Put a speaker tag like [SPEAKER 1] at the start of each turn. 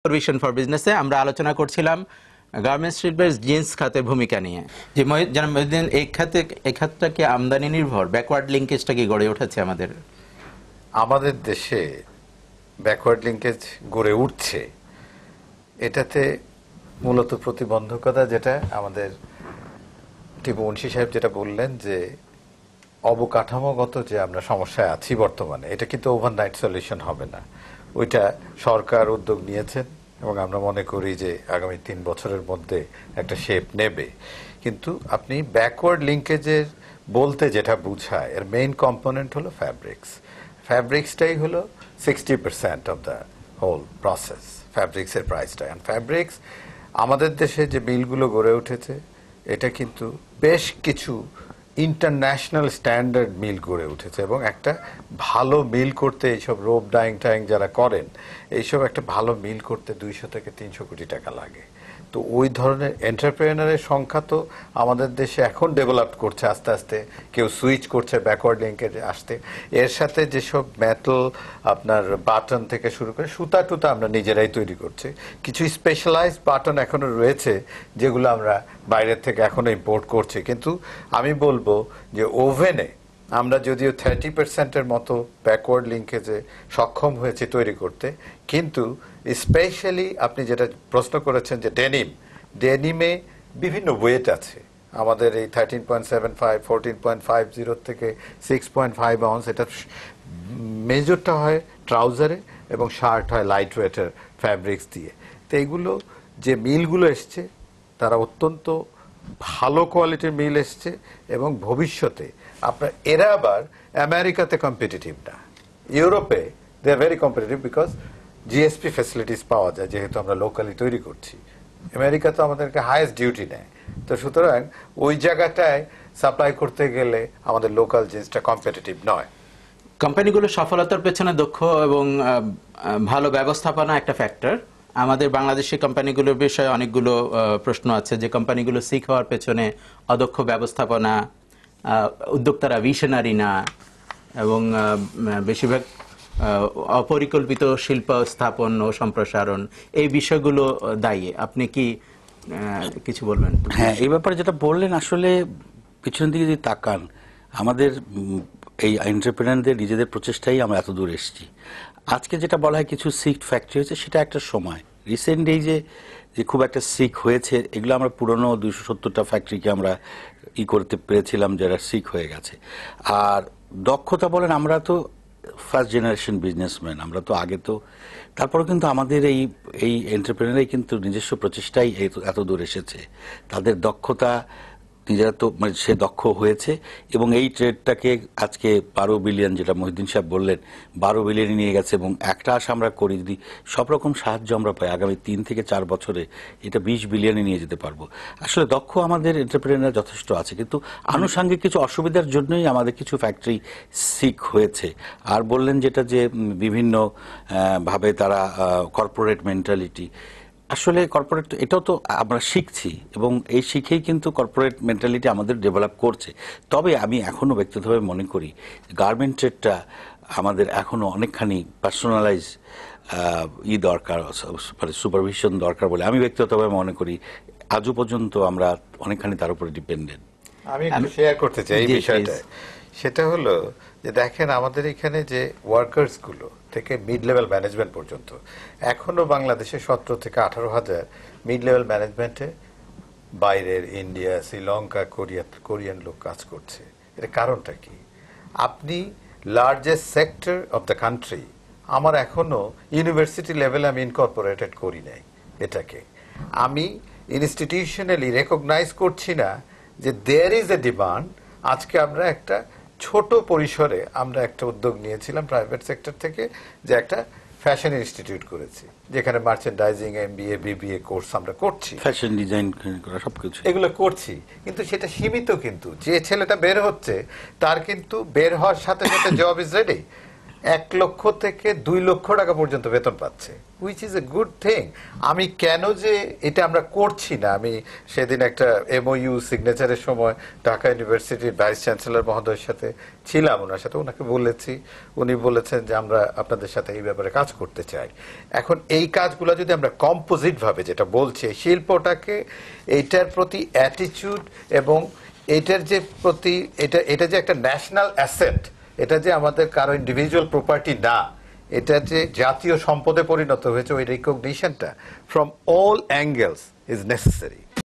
[SPEAKER 1] Vision for বিজনেসে আমরা আলোচনা করছিলাম গার্মেন্টস শিল্পের জিন্স খাতের ভূমিকা নিয়ে। যে জনাব মহিউদ্দিন, এই খাতটা কি আমদানি নির্ভর? ব্যাকওয়ার্ড লিঙ্কেজটা কি গড়ে উঠেছে
[SPEAKER 2] আমাদের দেশে? ব্যাকওয়ার্ড লিঙ্কেজ গড়ে উঠছে, এটাতে মূলত প্রতিবন্ধকতা যেটা আমাদের টিপু মুন্সি সাহেব যেটা বললেন যে অবকাঠামোগত যে আমরা সমস্যায় আছি বর্তমানে, এটা কিন্তু ওভারনাইট সলিউশন হবে না। ওইটা সরকার উদ্যোগ নিয়েছেন এবং আমরা মনে করি যে আগামী 3 বছরের মধ্যে একটা শেপ নেবে। কিন্তু আপনি ব্যাকওয়ার্ড লিঙ্কেজের বলতে যেটা বুঝায়, এর মেইন কম্পোনেন্ট হলো ফ্যাব্রিক্স। ফ্যাব্রিক্সটাই হলো 60% অফ দ্য হোল প্রসেস, ফ্যাব্রিক্সের প্রাইসটা। অ্যান্ড ফ্যাব্রিক্স আমাদের দেশে যে মিলগুলো গড়ে উঠেছে, এটা কিন্তু বেশ কিছু ইন্টারন্যাশনাল স্ট্যান্ডার্ড মিল গড়ে উঠেছে এবং একটা ভালো মিল করতে, এইসব রোপ ডাইং টাইং যারা করেন, এইসব একটা ভালো মিল করতে 200 থেকে 300 কোটি টাকা লাগে। তো ওই ধরনের এন্টারপ্রেনারের সংখ্যা তো আমাদের দেশে এখন ডেভেলপ করছে আস্তে আস্তে, কেউ সুইচ করছে ব্যাকওয়ার্ড লিঙ্কেজে আসতে। এর সাথে যেসব মেটাল আপনার বাটন থেকে শুরু করে সুতা টুতা আমরা নিজেরাই তৈরি করছি। কিছু স্পেশালাইজড বাটন এখনো রয়েছে যেগুলো আমরা বাইরের থেকে এখনো ইম্পোর্ট করছি। কিন্তু আমি বলবো যে ওভেনে আমরা যদিও 30%-এর মতো ব্যাকওয়ার্ড লিঙ্কেজে সক্ষম হয়েছে তৈরি করতে, কিন্তু স্পেশালি আপনি যেটা প্রশ্ন করেছেন যে ডেনিমে বিভিন্ন ওয়েট আছে। আমাদের এই 13.75, 14.50 থেকে 6.5 আউন্স, এটা মেজরটা হয় ট্রাউজারে এবং শার্ট হয় লাইট ওয়েটের ফ্যাব্রিক্স দিয়ে। তো এইগুলো যে মিলগুলো এসছে, তারা অত্যন্ত ভালো কোয়ালিটির মিল এসছে এবং ভবিষ্যতে আপনার এরা আবার আমেরিকাতে কম্পিটিটিভ না, ইউরোপে they are very competitive because GSP facilities পাওয়া যায়, যেহেতু আমরা লোকালি তৈরি করছি। আমেরিকা তো আমাদেরকে হাইয়েস্ট ডিউটি নেয়, তো সুতরাং ওই জায়গাটায় সাপ্লাই করতে গেলে আমাদের লোকাল জিনিসটা কম্পিটিটিভ নয়।
[SPEAKER 1] কোম্পানিগুলোর সফলতার পেছনে দক্ষ এবং ভালো ব্যবস্থাপনা একটা ফ্যাক্টর। আমাদের বাংলাদেশি কোম্পানিগুলোর বিষয়ে অনেকগুলো প্রশ্ন আছে, যে কোম্পানিগুলো শিখ হওয়ার পেছনে অদক্ষ ব্যবস্থাপনা, উদ্যোক্তারা ভিশনারি না, এবং বেশিরভাগ অপরিকল্পিত শিল্প স্থাপন ও সম্প্রসারণ, এই বিষয়গুলো দায়ী। আপনি কি কিছু বলবেন?
[SPEAKER 3] হ্যাঁ, এই ব্যাপারে যেটা বললেন, আসলে পিছনের দিকে যদি তাকান, আমাদের এই এন্টারপ্রেনারদের নিজেদের প্রচেষ্টাই আমরা এত দূর এসেছি। আজকে যেটা বলা হয় কিছু সিক ফ্যাক্টরি হয়েছে, সেটা একটা সময় রিসেন্ট এই যে খুব একটা সিক হয়েছে, এগুলো আমরা পুরনো 270টা ফ্যাক্টরিকে আমরা করতে পেরেছিলাম যারা সিক হয়ে গেছে। আর দক্ষতা বলেন, আমরা তো ফার্স্ট জেনারেশন বিজনেসম্যান, আমরা তো আগে তো, তারপরে কিন্তু আমাদের এই এন্টারপ্রেনারই কিন্তু নিজস্ব প্রচেষ্টাই এত দূর এসেছে। তাদের দক্ষতা নিজেরা তো মানে সে দক্ষ হয়েছে এবং এই ট্রেডটাকে আজকে 12 বিলিয়ন, যেটা মহিউদ্দিন সাহেব বললেন, 12 বিলিয়নে নিয়ে গেছে। এবং একটা আশা আমরা করি, যদি সব রকম সাহায্য আমরা পাই, আগামী 3 থেকে 4 বছরে এটা 20 বিলিয়নে নিয়ে যেতে পারবো। আসলে দক্ষ আমাদের এন্টারপ্রেনার যথেষ্ট আছে, কিন্তু আনুষঙ্গিক কিছু অসুবিধার জন্যই আমাদের কিছু ফ্যাক্টরি সিক হয়েছে। আর বললেন যেটা যে বিভিন্ন ভাবে তারা কর্পোরেট মেন্টালিটি, আসলে কর্পোরেট এটাও তো আমরা শিখছি এবং এই শিখেই কিন্তু কর্পোরেট মেন্টালিটি আমাদের ডেভেলপ করছে। তবে আমি এখনো ব্যক্তিগতভাবে মনে করি গার্মেন্ট ট্রেডটা আমাদের এখনো অনেকখানি পার্সোনালাইজ দরকার, মানে সুপারভিশন দরকার বলে আমি ব্যক্তিগতভাবে মনে করি। আজও পর্যন্ত আমরা অনেকখানি তার উপরে ডিপেন্ডেন্ট।
[SPEAKER 2] আমি একটু শেয়ার করতে চাই এই বিষয়টা। সেটা হলো যে দেখেন, আমাদের এখানে যে ওয়ার্কার্স গুলো থেকে মিড লেভেল ম্যানেজমেন্ট পর্যন্ত এখনো বাংলাদেশে 17 থেকে 18,000 মিড লেভেল ম্যানেজমেন্টে বাইরের ইন্ডিয়া, শ্রীলঙ্কা, কোরিয়ান লোক কাজ করছে। এর কারণটা কি? আপনি largest sector of the country, আমার এখনো ইউনিভার্সিটি লেভেলে আমি ইনকর্পোরেটেড করি নাই এটাকে। আমি ইনস্টিটিউশনালি রেকগনাইজ করছি না যে দেয়ার ইজ এ ডিমান্ড। আজকে আমরা একটা ছোট পরিসরে আমরা একটা উদ্যোগ নিয়েছিলাম প্রাইভেট সেক্টর থেকে, যে একটা ফ্যাশন ইনস্টিটিউট করেছি, যেখানে মার্চেন্ডাইজিং, এমবিএ, বিবিএ কোর্স আমরা করছি,
[SPEAKER 3] ফ্যাশন ডিজাইন করা সবকিছু
[SPEAKER 2] এগুলো করছি। কিন্তু সেটা সীমিত, কিন্তু যে ছেলেটা বের হচ্ছে তার কিন্তু বের হওয়ার সাথে সাথে জব ইজ রেডি। 1 লক্ষ থেকে 2 লক্ষ টাকা পর্যন্ত বেতন পাচ্ছে, which is a good thing. আমি কেন যে এটা আমরা করছি না, আমি সেদিন একটা MOU সিগনেচারের সময় ঢাকা ইউনিভার্সিটির ভাইস চ্যান্সেলর মহোদয়ের সাথে ছিলাম, ওনার সাথে ওনাকে বলেছি, উনি বলেছেন যে আমরা আপনাদের সাথে এই ব্যাপারে কাজ করতে চাই। এখন এই কাজগুলো যদি আমরা কম্পোজিট ভাবে, যেটা বলছি, শিল্পটাকে এইটার প্রতি অ্যাটিটিউড এবং এটার যে প্রতি এটা যে একটা ন্যাশনাল অ্যাসেট, এটা যে আমাদের কারো ইন্ডিভিজুয়াল প্রপার্টি না, এটা যে জাতীয় সম্পদে পরিণত হয়েছে, ওই রিকগনিশনটা from all angles is necessary.